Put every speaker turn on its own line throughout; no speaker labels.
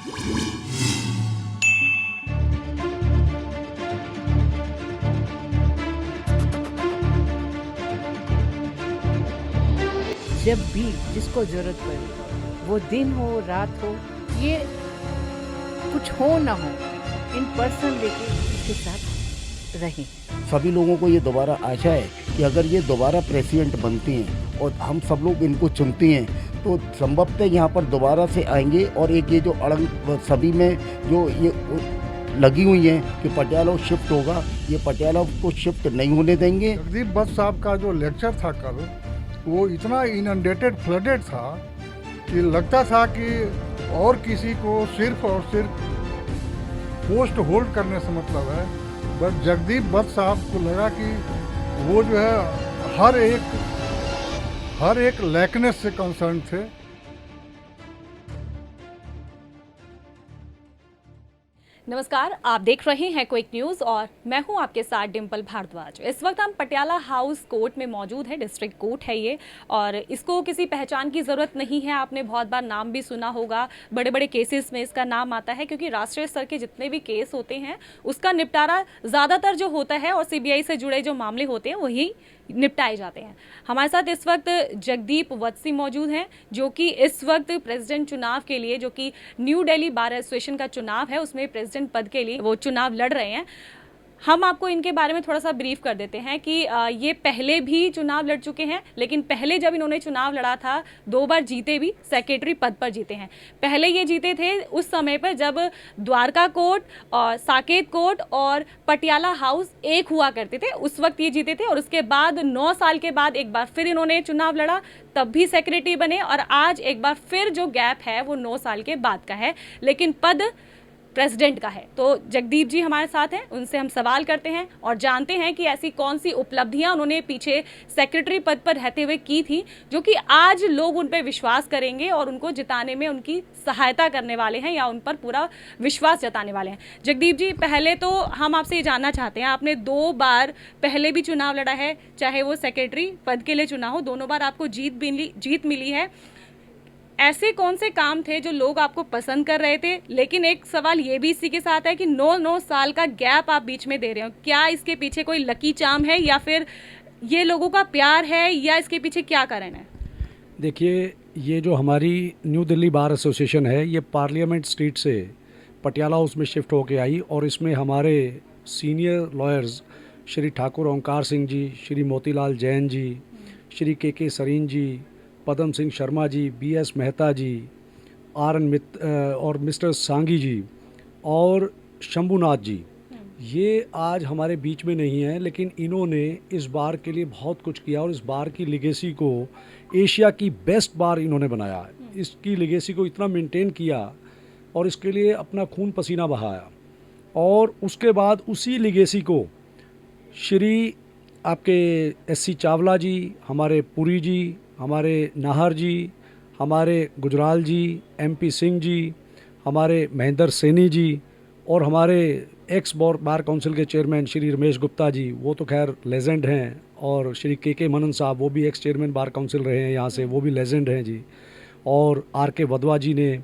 जब भी जिसको ज़रूरत पड़े, वो दिन हो रात हो, ये कुछ हो ना हो, इन पर्सन लेके उसके साथ रहें।
सभी लोगों को ये दोबारा आशा है कि अगर ये दोबारा प्रेसिडेंट बनती हैं और हम सब लोग इनको चुनती हैं तो संभवतः यहाँ पर दोबारा से आएंगे और एक ये जो अड़ंग सभी में जो ये लगी हुई हैं कि पटियाला शिफ्ट होगा, ये पटियाला को शिफ्ट नहीं होने देंगे।
जगदीप भट्ट साहब का जो लेक्चर था कल, वो इतना इनंडेटेड फ्लडेड था कि लगता था कि और किसी को सिर्फ और सिर्फ पोस्ट होल्ड करने से मतलब है, बट जगदीप भट्ट साहब को लगा कि वो जो है हर एक लैकनेस से कंसर्न थे।
नमस्कार, आप देख रहे हैं क्विक न्यूज और मैं हूं आपके साथ डिंपल भारद्वाज। इस वक्त हम पटियाला हाउस कोर्ट में मौजूद है। डिस्ट्रिक्ट कोर्ट है ये, और इसको किसी पहचान की ज़रूरत नहीं है। आपने बहुत बार नाम भी सुना होगा, बड़े बड़े केसेस में इसका नाम आता है, क्योंकि राष्ट्रीय स्तर के जितने भी केस होते हैं उसका निपटारा ज़्यादातर जो होता है और सीबीआई से जुड़े जो मामले होते हैं वही निपटाए जाते हैं। हमारे साथ इस वक्त जगदीप वत्सी मौजूद हैं, जो कि इस वक्त प्रेसिडेंट चुनाव के लिए, जो कि न्यू दिल्ली बार एसोसिएशन का चुनाव है, उसमें प्रेसिडेंट पद के लिए वो चुनाव लड़ रहे हैं। हम आपको इनके बारे में थोड़ा सा ब्रीफ कर देते हैं कि ये पहले भी चुनाव लड़ चुके हैं, लेकिन पहले जब इन्होंने चुनाव लड़ा था 2 बार जीते भी, सेक्रेटरी पद पर जीते हैं। पहले ये जीते थे उस समय पर जब द्वारका कोर्ट और साकेत कोर्ट और पटियाला हाउस एक हुआ करते थे, उस वक्त ये जीते थे। और उसके बाद 9 साल के बाद एक बार फिर इन्होंने चुनाव लड़ा, तब भी सेक्रेटरी बने, और आज एक बार फिर जो गैप है वो 9 साल के बाद का है, लेकिन पद प्रेसिडेंट का है। तो जगदीप जी हमारे साथ हैं, उनसे हम सवाल करते हैं और जानते हैं कि ऐसी कौन सी उपलब्धियां उन्होंने पीछे सेक्रेटरी पद पर रहते हुए की थी, जो कि आज लोग उन पर विश्वास करेंगे और उनको जिताने में उनकी सहायता करने वाले हैं या उन पर पूरा विश्वास जताने वाले हैं। जगदीप जी, पहले तो हम आपसे ये जानना चाहते हैं, आपने 2 बार पहले भी चुनाव लड़ा है, चाहे वो सेक्रेटरी पद के लिए चुना हो, दोनों बार आपको जीत मिली है। ऐसे कौन से काम थे जो लोग आपको पसंद कर रहे थे? लेकिन एक सवाल ये भी इसी के साथ है कि 9 साल का गैप आप बीच में दे रहे हो, क्या इसके पीछे कोई लकी चार्म है या फिर ये लोगों का प्यार है, या इसके पीछे क्या कारण है?
देखिए, ये जो हमारी न्यू दिल्ली बार एसोसिएशन है, ये पार्लियामेंट स्ट्रीट से पटियाला हाउस में शिफ्ट होके आई, और इसमें हमारे सीनियर लॉयर्स श्री ठाकुर ओंकार सिंह जी, श्री मोतीलाल जैन जी, श्री के सरीन जी, पदम सिंह शर्मा जी, BS मेहता जी, RN मित्र और मिस्टर सांगी जी और शंभुनाथ जी, ये आज हमारे बीच में नहीं हैं, लेकिन इन्होंने इस बार के लिए बहुत कुछ किया और इस बार की लिगेसी को एशिया की बेस्ट बार इन्होंने बनाया है। इसकी लिगेसी को इतना मेंटेन किया और इसके लिए अपना खून पसीना बहाया, और उसके बाद उसी लिगेसी को श्री आपके SC चावला जी, हमारे पुरी जी, हमारे नाहर जी, हमारे गुजराल जी, MP सिंह जी, हमारे महेंद्र सैनी जी, और हमारे एक्स बार काउंसिल के चेयरमैन श्री रमेश गुप्ता जी, वो तो खैर लेजेंड हैं, और श्री के मनन साहब, वो भी एक्स चेयरमैन बार काउंसिल रहे हैं यहाँ से, वो भी लेजेंड हैं जी, और RK वधवा जी ने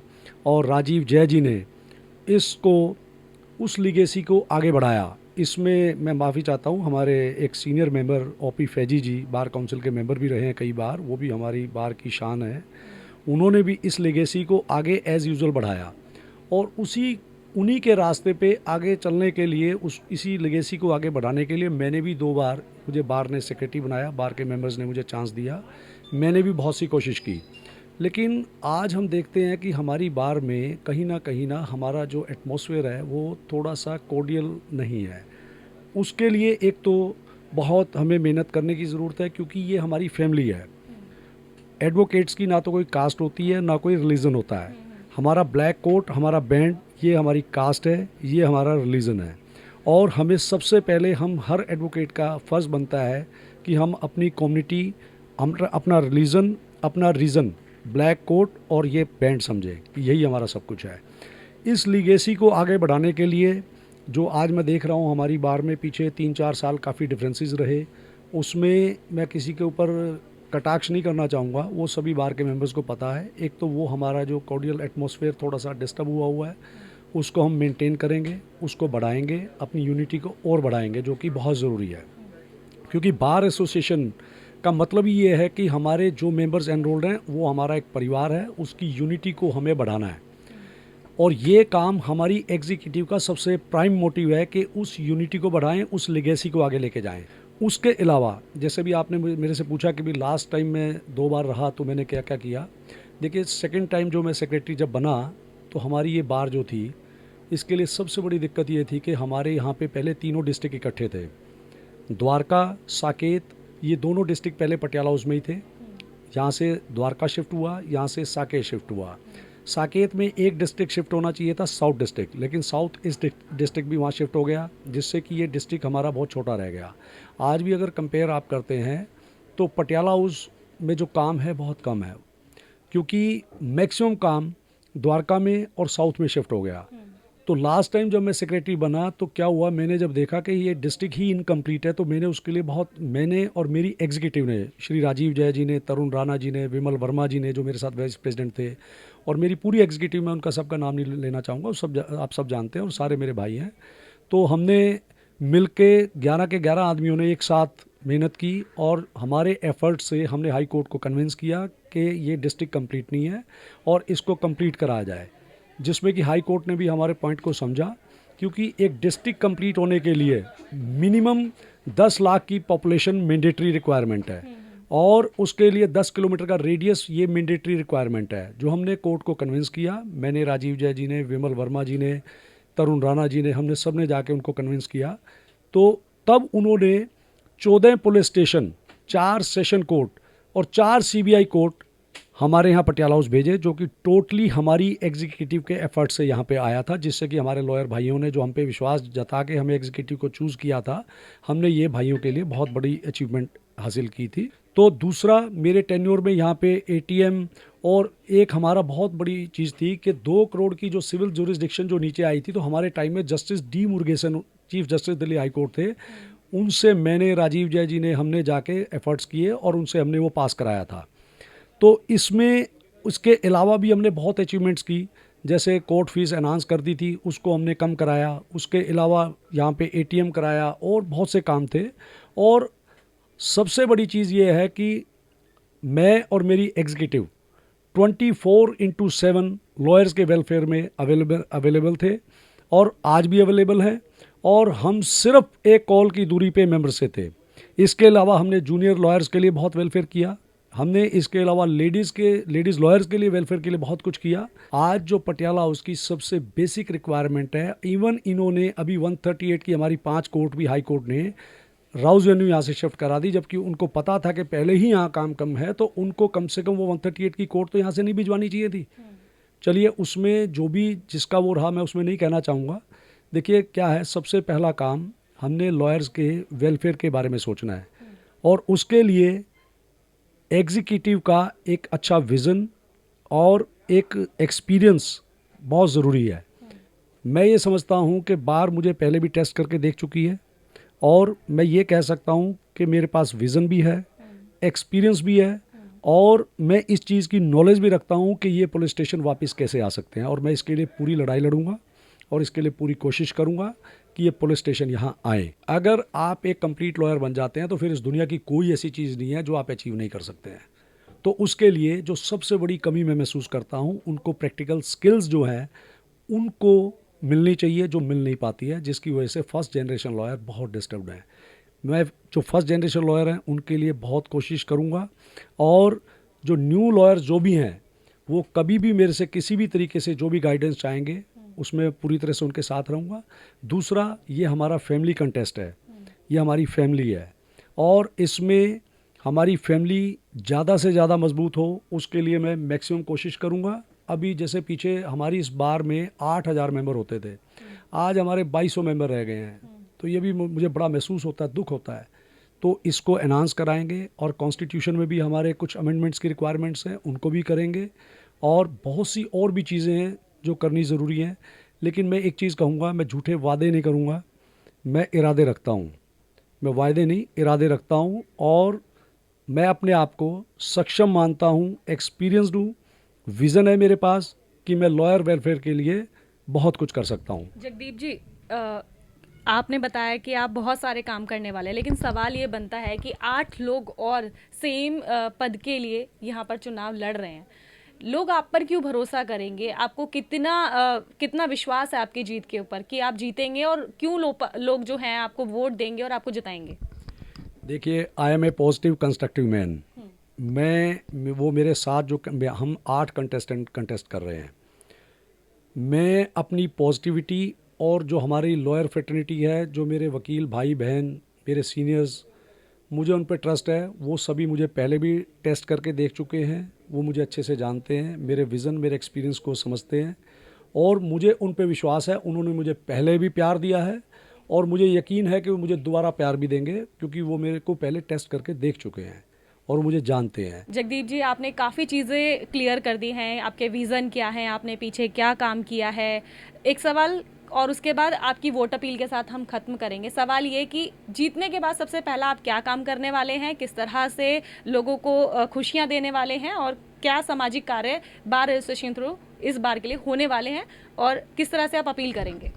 और राजीव जय जी ने इसको, उस लिगेसी को आगे बढ़ाया। इसमें मैं माफ़ी चाहता हूँ, हमारे एक सीनियर मेंबर OP फैजी जी, बार काउंसिल के मेंबर भी रहे हैं कई बार, वो भी हमारी बार की शान है, उन्होंने भी इस लेगेसी को आगे एज़ यूजुअल बढ़ाया, और उन्हीं के रास्ते पे आगे चलने के लिए, इसी लेगेसी को आगे बढ़ाने के लिए मैंने भी 2 बार, मुझे बार ने सेक्रेटरी बनाया, बार के मेंबर्स ने मुझे चांस दिया, मैंने भी बहुत सी कोशिश की, लेकिन आज हम देखते हैं कि हमारी बार में कहीं ना हमारा जो एटमॉस्फेयर है वो थोड़ा सा कोर्डियल नहीं है। उसके लिए एक तो बहुत हमें मेहनत करने की ज़रूरत है, क्योंकि ये हमारी फैमिली है। एडवोकेट्स की ना तो कोई कास्ट होती है, ना कोई रिलीजन होता है। हमारा ब्लैक कोट, हमारा बैंड, ये हमारी कास्ट है, ये हमारा रिलीजन है, और हमें सबसे पहले, हम हर एडवोकेट का फ़र्ज़ बनता है कि हम अपनी कम्युनिटी, अपना रिलीजन, अपना रीज़न, ब्लैक कोट और ये बैंड समझे कि यही हमारा सब कुछ है। इस लीगेसी को आगे बढ़ाने के लिए जो आज मैं देख रहा हूँ, हमारी बार में पीछे 3-4 साल काफ़ी डिफरेंसेस रहे, उसमें मैं किसी के ऊपर कटाक्ष नहीं करना चाहूँगा, वो सभी बार के मेंबर्स को पता है। एक तो वो हमारा जो कॉर्डियल एटमॉस्फेयर थोड़ा सा डिस्टर्ब हुआ है, उसको हम मेंटेन करेंगे, उसको बढ़ाएंगे, अपनी यूनिटी को और बढ़ाएंगे, जो कि बहुत ज़रूरी है। क्योंकि बार एसोसिएशन का मतलब ही ये है कि हमारे जो मेंबर्स एनरोल्ड हैं वो हमारा एक परिवार है, उसकी यूनिटी को हमें बढ़ाना है। और ये काम हमारी एग्जीक्यूटिव का सबसे प्राइम मोटिव है कि उस यूनिटी को बढ़ाएं, उस लेगेसी को आगे लेके जाएं। उसके अलावा जैसे भी आपने मेरे से पूछा कि भी लास्ट टाइम मैं 2 बार रहा तो मैंने क्या क्या किया। देखिए, सेकंड टाइम जो मैं सेक्रेटरी जब बना तो हमारी ये बार जो थी, इसके लिए सबसे बड़ी दिक्कत ये थी कि हमारे यहाँ पे पहले तीनों डिस्ट्रिक्ट इकट्ठे थे। द्वारका, साकेत, ये दोनों डिस्ट्रिक्ट पहले पटियाला हाउस में ही थे। यहाँ से द्वारका शिफ्ट हुआ, यहाँ से साकेत शिफ्ट हुआ। साकेत में एक डिस्ट्रिक्ट शिफ्ट होना चाहिए था, साउथ डिस्ट्रिक्ट, लेकिन साउथ ईस्ट डिस्ट्रिक्ट भी वहाँ शिफ्ट हो गया, जिससे कि ये डिस्ट्रिक्ट हमारा बहुत छोटा रह गया। आज भी अगर कंपेयर आप करते हैं तो पटियाला हाउस में जो काम है बहुत कम है, क्योंकि मैक्सिमम काम द्वारका में और साउथ में शिफ्ट हो गया। तो लास्ट टाइम जब मैं सेक्रेटरी बना तो क्या हुआ, मैंने जब देखा कि ये डिस्ट्रिक्ट ही इनकम्प्लीट है, तो मैंने उसके लिए मैंने और मेरी एग्जीक्यूटिव ने, श्री राजीव जय जी ने, तरुण राणा जी ने, विमल वर्मा जी ने, जो मेरे साथ वाइस प्रेसिडेंट थे, और मेरी पूरी एग्जीक्यूटिव में, उनका सबका नाम नहीं लेना चाहूँगा, आप सब जानते हैं और सारे मेरे भाई हैं। तो हमने मिल के 11 के 11 आदमियों ने एक साथ मेहनत की और हमारे एफर्ट से हमने हाई कोर्ट को कन्विंस किया कि ये डिस्ट्रिक्ट कंप्लीट नहीं है और इसको कंप्लीट कराया जाए, जिसमें कि हाई कोर्ट ने भी हमारे पॉइंट को समझा। क्योंकि एक डिस्ट्रिक्ट कंप्लीट होने के लिए मिनिमम 10 लाख की पॉपुलेशन मैंडेटरी रिक्वायरमेंट है, और उसके लिए 10 किलोमीटर का रेडियस ये मैंडेटरी रिक्वायरमेंट है, जो हमने कोर्ट को कन्विंस किया। मैंने, राजीव जय जी ने, विमल वर्मा जी ने, तरुण राणा जी ने, हमने सब ने जाके उनको कन्विंस किया। तो तब उन्होंने 14 पुलिस स्टेशन, 4 सेशन कोर्ट और 4 CBI कोर्ट हमारे यहाँ पटियाला हाउस भेजे, जो कि टोटली हमारी एग्जीक्यूटिव के एफर्ट से यहाँ पे आया था, जिससे कि हमारे लॉयर भाइयों ने जो हम पे विश्वास जता के हमें एग्जीक्यूटिव को चूज़ किया था, हमने ये भाइयों के लिए बहुत बड़ी अचीवमेंट हासिल की थी। तो दूसरा, मेरे टेन्योर में यहाँ पे ATM, और एक हमारा बहुत बड़ी चीज़ थी कि 2 करोड़ की जो सिविल जुरिस्डिक्शन जो नीचे आई थी, तो हमारे टाइम में justice D Murugesan, chief justice Delhi high court थे, उनसे मैंने, राजीव जय जी ने, हमने जाके एफर्ट्स किए और उनसे हमने वो पास कराया था। तो इसमें उसके अलावा भी हमने बहुत अचीवमेंट्स की, जैसे कोर्ट फीस एनहांस कर दी थी, उसको हमने कम कराया। उसके अलावा यहाँ पे ATM कराया, और बहुत से काम थे। और सबसे बड़ी चीज़ ये है कि मैं और मेरी एग्जीक्यूटिव 24/7 लॉयर्स के वेलफेयर में अवेलेबल थे, और आज भी अवेलेबल हैं, और हम सिर्फ एक कॉल की दूरी पे मेंबर से थे। इसके अलावा हमने जूनियर लॉयर्स के लिए बहुत वेलफेयर किया, हमने इसके अलावा लेडीज़ लॉयर्स के लिए वेलफेयर के लिए बहुत कुछ किया। आज जो पटियाला हाउस की सबसे बेसिक रिक्वायरमेंट है, इवन इन्होंने अभी 138 की हमारी 5 कोर्ट भी हाई कोर्ट ने राउज वेन्यू यहाँ से शिफ्ट करा दी, जबकि उनको पता था कि पहले ही यहाँ काम कम है, तो उनको कम से कम वो 138 की कोर्ट तो यहाँ से नहीं भिजवानी चाहिए थी। चलिए, उसमें जो भी जिसका वो रहा, मैं उसमें नहीं कहना चाहूँगा। देखिए क्या है, सबसे पहला काम हमने लॉयर्स के वेलफेयर के बारे में सोचना है, और उसके लिए एग्जीक्यूटिव का एक अच्छा विज़न और एक एक्सपीरियंस बहुत ज़रूरी है। मैं ये समझता हूँ कि बार मुझे पहले भी टेस्ट करके देख चुकी है, और मैं ये कह सकता हूँ कि मेरे पास विज़न भी है, एक्सपीरियंस भी है, और मैं इस चीज़ की नॉलेज भी रखता हूँ कि ये पुलिस स्टेशन वापस कैसे आ सकते हैं, और मैं इसके लिए पूरी लड़ाई लड़ूंगा और इसके लिए पूरी कोशिश करूँगा कि ये पुलिस स्टेशन यहाँ आए। अगर आप एक कंप्लीट लॉयर बन जाते हैं तो फिर इस दुनिया की कोई ऐसी चीज़ नहीं है जो आप अचीव नहीं कर सकते हैं। तो उसके लिए जो सबसे बड़ी कमी मैं महसूस करता हूँ, उनको प्रैक्टिकल स्किल्स जो है उनको मिलनी चाहिए, जो मिल नहीं पाती है, जिसकी वजह से फर्स्ट जनरेशन लॉयर बहुत डिस्टर्ब्ड है। मैं जो फर्स्ट जनरेशन लॉयर हैं उनके लिए बहुत कोशिश करूँगा, और जो न्यू लॉयर्स जो भी हैं वो कभी भी मेरे से किसी भी तरीके से जो भी गाइडेंस चाहेंगे उसमें पूरी तरह से उनके साथ रहूँगा। दूसरा, ये हमारा फैमिली कंटेस्ट है, ये हमारी फैमिली है, और इसमें हमारी फैमिली ज़्यादा से ज़्यादा मजबूत हो, उसके लिए मैं मैक्सिमम कोशिश करूँगा। अभी जैसे पीछे हमारी इस बार में 8,000 मेंबर होते थे, आज हमारे 2200 मेंबर रह गए हैं, तो ये भी मुझे बड़ा महसूस होता है, दुख होता है। तो इसको एनहांस कराएंगे, और कॉन्स्टिट्यूशन में भी हमारे कुछ अमेंडमेंट्स की रिक्वायरमेंट्स हैं, उनको भी करेंगे, और बहुत सी और भी चीज़ें हैं जो करनी ज़रूरी है। लेकिन मैं एक चीज़ कहूँगा, मैं झूठे वादे नहीं करूँगा, मैं इरादे रखता हूँ, मैं वायदे नहीं इरादे रखता हूँ, और मैं अपने आप को सक्षम मानता हूँ, एक्सपीरियंस्ड हूँ, विज़न है मेरे पास कि मैं लॉयर वेलफेयर के लिए बहुत कुछ कर सकता हूँ।
जगदीप जी, आपने बताया कि आप बहुत सारे काम करने वाले हैं, लेकिन सवाल ये बनता है कि 8 लोग और सेम पद के लिए यहाँ पर चुनाव लड़ रहे हैं। लोग आप पर क्यों भरोसा करेंगे? आपको कितना विश्वास है आपकी जीत के ऊपर कि आप जीतेंगे, और क्यों लोग जो हैं आपको वोट देंगे और आपको जिताएंगे?
देखिए, I am a positive constructive man. वो मेरे साथ जो हम 8 कंटेस्टेंट कंटेस्ट कर रहे हैं, मैं अपनी पॉजिटिविटी और जो हमारी लॉयर फ्रेटर्निटी है, जो मेरे वकील भाई बहन, मेरे सीनियर्स, मुझे उन पर ट्रस्ट है। वो सभी मुझे पहले भी टेस्ट करके देख चुके हैं, वो मुझे अच्छे से जानते हैं, मेरे विज़न, मेरे एक्सपीरियंस को समझते हैं, और मुझे उन पे विश्वास है। उन्होंने मुझे पहले भी प्यार दिया है और मुझे यकीन है कि वो मुझे दोबारा प्यार भी देंगे, क्योंकि वो मेरे को पहले टेस्ट करके देख चुके हैं और मुझे जानते हैं।
जगदीप जी, आपने काफ़ी चीज़ें क्लियर कर दी हैं, आपके विज़न क्या है, आपने पीछे क्या काम किया है। एक सवाल और उसके बाद आपकी वोट अपील के साथ हम खत्म करेंगे। सवाल ये कि जीतने के बाद सबसे पहला आप क्या काम करने वाले हैं, किस तरह से लोगों को खुशियां देने वाले हैं, और क्या सामाजिक कार्य बार एसोसिएशन थ्रू इस बार के लिए होने वाले हैं, और किस तरह से आप अपील करेंगे?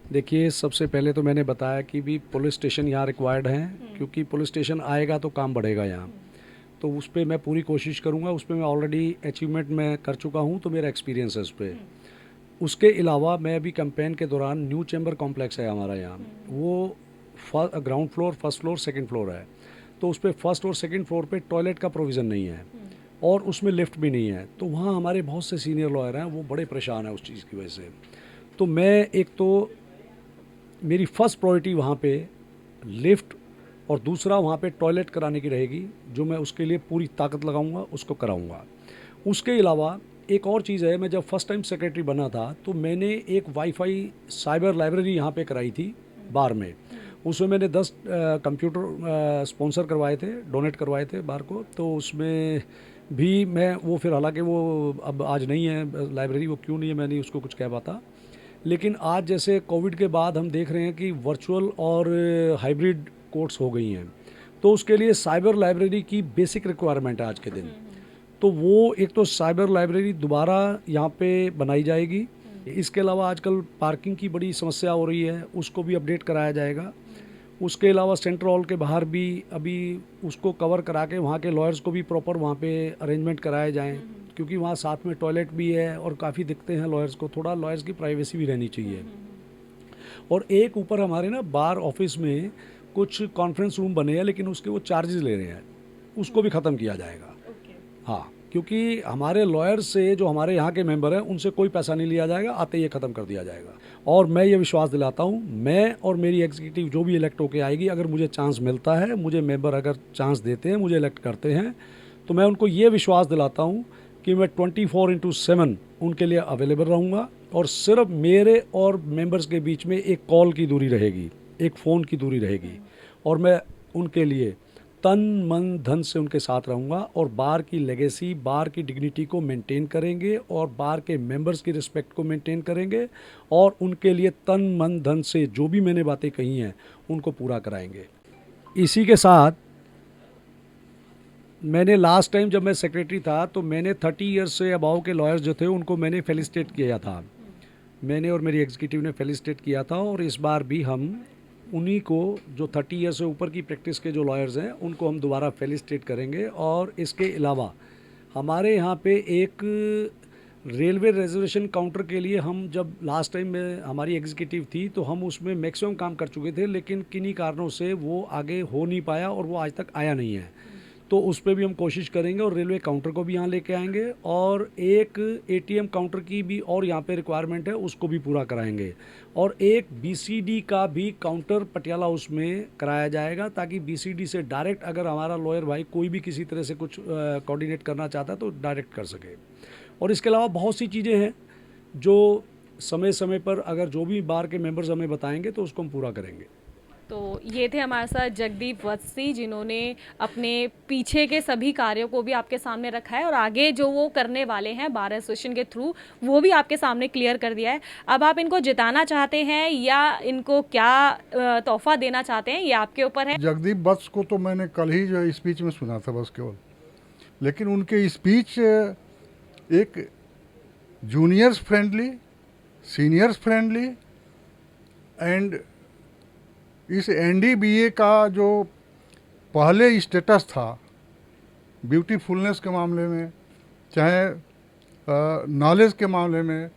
देखिए, सबसे पहले तो मैंने बताया कि भी पुलिस स्टेशन यहाँ रिक्वायर्ड हैं, क्योंकि पुलिस स्टेशन आएगा तो काम बढ़ेगा यहाँ। तो उस पर मैं पूरी कोशिश करूँगा। उस पर मैं ऑलरेडी अचीवमेंट मैं कर चुका हूँ, तो मेरा एक्सपीरियंस है उस पर। उसके अलावा मैं अभी कैंपेन के दौरान न्यू चैम्बर कॉम्प्लेक्स है हमारा यहाँ, वो ground floor, first floor, second floor है। तो उस पर फर्स्ट और सेकंड फ्लोर पे टॉयलेट का प्रोविज़न नहीं है और उसमें लिफ्ट भी नहीं है। तो वहाँ हमारे बहुत से सीनियर लॉयर हैं, वो बड़े परेशान हैं उस चीज़ की वजह से। तो मैं एक तो मेरी फ़र्स्ट प्रायोरिटी वहाँ पे लिफ्ट और दूसरा वहाँ पे टॉयलेट कराने की रहेगी, जो मैं उसके लिए पूरी ताकत लगाऊंगा, उसको कराऊंगा। उसके अलावा एक और चीज़ है, मैं जब फर्स्ट टाइम सेक्रेटरी बना था तो मैंने एक वाईफाई साइबर लाइब्रेरी यहाँ पे कराई थी बार में। उसमें मैंने 10 कंप्यूटर स्पॉन्सर करवाए थे, डोनेट करवाए थे बार को। तो उसमें भी मैं वो फिर, हालांकि वो अब आज नहीं है लाइब्रेरी, वो क्यों नहीं है मैं नहीं उसको कुछ कह पाता। लेकिन आज जैसे कोविड के बाद हम देख रहे हैं कि वर्चुअल और हाइब्रिड कोर्ट्स हो गई हैं, तो उसके लिए साइबर लाइब्रेरी की बेसिक रिक्वायरमेंट है आज के दिन। तो वो एक तो साइबर लाइब्रेरी दोबारा यहाँ पे बनाई जाएगी। इसके अलावा आजकल पार्किंग की बड़ी समस्या हो रही है, उसको भी अपडेट कराया जाएगा। उसके अलावा सेंट्रल हॉल के बाहर भी अभी उसको कवर करा के वहाँ के लॉयर्स को भी प्रॉपर वहाँ पे अरेंजमेंट कराए जाएँ, क्योंकि वहाँ साथ में टॉयलेट भी है और काफ़ी दिखते हैं लॉयर्स को, थोड़ा लॉयर्स की प्राइवेसी भी रहनी चाहिए। और एक ऊपर हमारे ना बार ऑफिस में कुछ कॉन्फ्रेंस रूम बने हैं, लेकिन उसके वो चार्जेस ले रहे हैं, उसको भी ख़त्म किया जाएगा। हाँ, क्योंकि हमारे लॉयर्स से जो हमारे यहाँ के मेंबर हैं उनसे कोई पैसा नहीं लिया जाएगा, आते ही ख़त्म कर दिया जाएगा। और मैं ये विश्वास दिलाता हूँ, मैं और मेरी एग्जीक्यूटिव जो भी इलेक्ट होके आएगी, अगर मुझे चांस मिलता है, मुझे मेंबर अगर चांस देते हैं, मुझे इलेक्ट करते हैं, तो मैं उनको ये विश्वास दिलाता हूँ कि मैं 24/7 उनके लिए अवेलेबल रहूँगा। और सिर्फ मेरे और मेंबर्स के बीच में एक कॉल की दूरी रहेगी, एक फ़ोन की दूरी रहेगी, और मैं उनके लिए तन मन धन से उनके साथ रहूँगा। और बार की लेगेसी, बार की डिग्निटी को मेंटेन करेंगे और बार के मेंबर्स की रिस्पेक्ट को मेंटेन करेंगे, और उनके लिए तन मन धन से जो भी मैंने बातें कही हैं उनको पूरा कराएंगे। इसी के साथ मैंने लास्ट टाइम जब मैं सेक्रेटरी था तो मैंने 30 ईयर्स से अबाव के लॉयर्स जो थे उनको मैंने फेलिसिटेट किया था, मैंने और मेरी एग्जीक्यूटिव ने फेलिसिटेट किया था। और इस बार भी हम उन्हीं को, जो 30 ईयर्स से ऊपर की प्रैक्टिस के जो लॉयर्स हैं, उनको हम दोबारा फेलिसिटेट करेंगे। और इसके अलावा हमारे यहाँ पे एक रेलवे रिजर्वेशन काउंटर के लिए हम जब लास्ट टाइम में हमारी एग्जीक्यूटिव थी तो हम उसमें मैक्सिमम काम कर चुके थे, लेकिन किन्हीं कारणों से वो आगे हो नहीं पाया और वो आज तक आया नहीं है। तो उस पर भी हम कोशिश करेंगे और रेलवे काउंटर को भी यहाँ लेके आएंगे, और एक एटीएम काउंटर की भी और यहाँ पे रिक्वायरमेंट है, उसको भी पूरा कराएंगे। और एक बीसीडी का भी काउंटर पटियाला हाउस में कराया जाएगा, ताकि बीसीडी से डायरेक्ट अगर हमारा लॉयर भाई कोई भी किसी तरह से कुछ कोऑर्डिनेट करना चाहता है तो डायरेक्ट कर सके। और इसके अलावा बहुत सी चीज़ें हैं जो समय समय पर अगर जो भी बार के मेंबर्स हमें बताएंगे तो उसको हम पूरा करेंगे।
तो ये थे हमारे साथ जगदीप वत्सी, जिन्होंने अपने पीछे के सभी कार्यों को भी आपके सामने रखा है और आगे जो वो करने वाले हैं बार एसोसिएशन के थ्रू वो भी आपके सामने क्लियर कर दिया है। अब आप इनको जिताना चाहते हैं या इनको क्या तोहफा देना चाहते हैं, ये आपके ऊपर है।
जगदीप वत्स को तो मैंने कल ही जो स्पीच में सुना था बस केवल, लेकिन उनके स्पीच एक juniors friendly, seniors friendly and इस एनडीबीए का जो पहले स्टेटस था ब्यूटीफुलनेस के मामले में, चाहे नॉलेज के मामले में,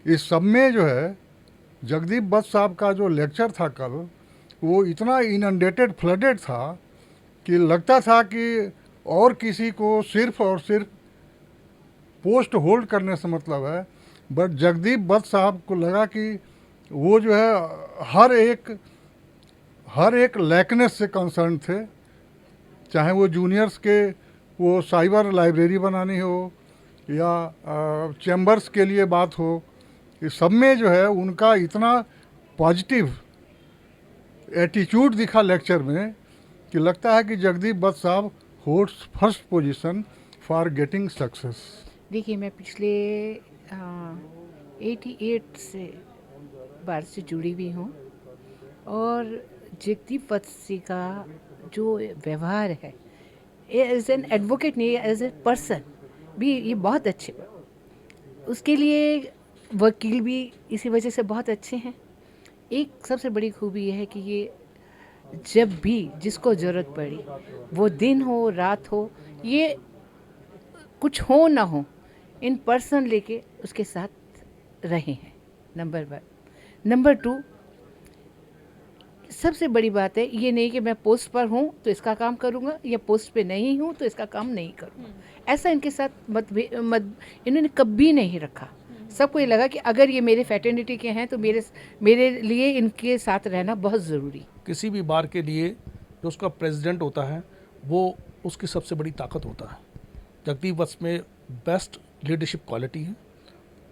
इस सब में जो है जगदीप वत्स साहब का जो लेक्चर था कल, वो इतना इनंडेटेड फ्लडेड था कि लगता था कि और किसी को सिर्फ और सिर्फ पोस्ट होल्ड करने से मतलब है। बट जगदीप वत्स साहब को लगा कि वो जो है हर एक लैकनेस से कंसर्न थे, चाहे वो जूनियर्स के वो साइबर लाइब्रेरी बनानी हो या चैम्बर्स के लिए बात हो, इस सब में जो है उनका इतना पॉजिटिव एटीट्यूड दिखा लेक्चर में कि लगता है कि जगदीप वत्स साहब holds first position for getting success.
देखिए, मैं पिछले 88 से बार से जुड़ी हुई हूँ और जगदीप वत्सी का जो व्यवहार है एज एन एडवोकेट नहीं, एज ए पर्सन भी ये बहुत अच्छे, उसके लिए वकील भी इसी वजह से बहुत अच्छे हैं। एक सबसे बड़ी खूबी ये है कि ये जब भी जिसको ज़रूरत पड़ी, वो दिन हो रात हो, ये कुछ हो ना हो, इन पर्सन लेके उसके साथ रहे हैं, नंबर 1। नंबर 2, सबसे बड़ी बात है ये नहीं कि मैं पोस्ट पर हूँ तो इसका काम करूँगा या पोस्ट पे नहीं हूँ तो इसका काम नहीं करूँगा, ऐसा इनके साथ इन्होंने कभी नहीं रखा। सबको ये लगा कि अगर ये मेरे फैटर्निटी के हैं तो मेरे लिए इनके साथ रहना बहुत ज़रूरी।
किसी भी बार के लिए जो उसका प्रेसिडेंट होता है वो उसकी सबसे बड़ी ताकत होता है। जगदीप वत्स में बेस्ट लीडरशिप क्वालिटी है,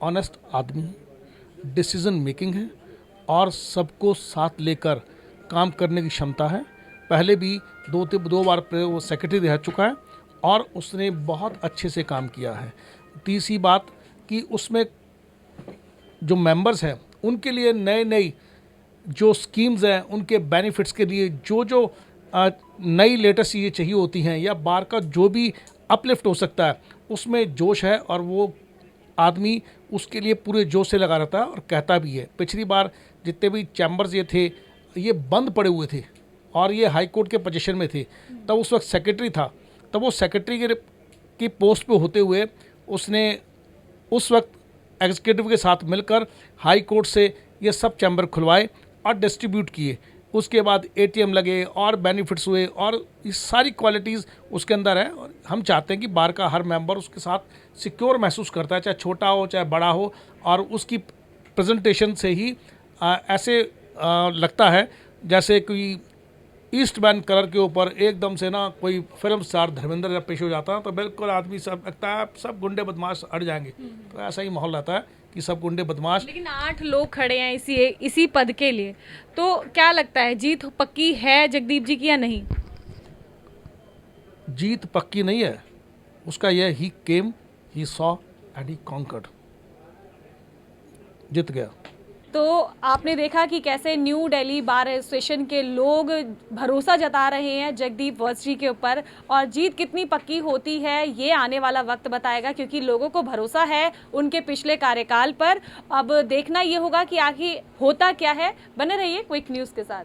ऑनेस्ट आदमी है, डिसीजन मेकिंग है और सबको साथ लेकर काम करने की क्षमता है। पहले भी दो बार वो सेक्रेटरी रह चुका है और उसने बहुत अच्छे से काम किया है। तीसरी बात कि उसमें जो मेंबर्स हैं उनके लिए नई जो स्कीम्स हैं, उनके बेनिफिट्स के लिए जो नई लेटेस्ट चीज़ें चाहिए होती हैं या बार का जो भी अपलिफ्ट हो सकता है उसमें जोश है और वो आदमी उसके लिए पूरे जोश से लगा रहता है और कहता भी है। पिछली बार जितने भी चैम्बर्स ये थे ये बंद पड़े हुए थे और ये हाई कोर्ट के पोजीशन में थे, तब उस वक्त सेक्रेटरी था, तब वो सेक्रेटरी की पोस्ट पे होते हुए उसने उस वक्त एग्जीक्यूटिव के साथ मिलकर हाई कोर्ट से ये सब चैम्बर खुलवाए और डिस्ट्रीब्यूट किए। उसके बाद एटीएम लगे और बेनिफिट्स हुए और ये सारी क्वालिटीज़ उसके अंदर है और हम चाहते हैं कि बार का हर मेंबर उसके साथ सिक्योर महसूस करता है, चाहे छोटा हो चाहे बड़ा हो, और उसकी प्रेजेंटेशन से ही ऐसे लगता है जैसे कोई ईस्टमैन कलर के ऊपर एकदम से ना कोई फिल्म स्टार धर्मेंद्र जब पेश हो जाता है तो बिल्कुल आदमी सब लगता है सब गुंडे बदमाश हट जाएंगे। तो ऐसा ही माहौल रहता है कि सब गुंडे बदमाश।
लेकिन 8 लोग खड़े हैं इसी पद के लिए, तो क्या लगता है जीत पक्की है जगदीप जी की या नहीं?
जीत पक्की नहीं है उसका, यह he came, he saw and he conquered, जीत गया।
तो आपने देखा कि कैसे न्यू दिल्ली बार एसोसिएशन के लोग भरोसा जता रहे हैं जगदीप वत्स जी के ऊपर, और जीत कितनी पक्की होती है ये आने वाला वक्त बताएगा, क्योंकि लोगों को भरोसा है उनके पिछले कार्यकाल पर। अब देखना ये होगा कि आखिर होता क्या है। बने रहिए क्विक न्यूज़ के साथ।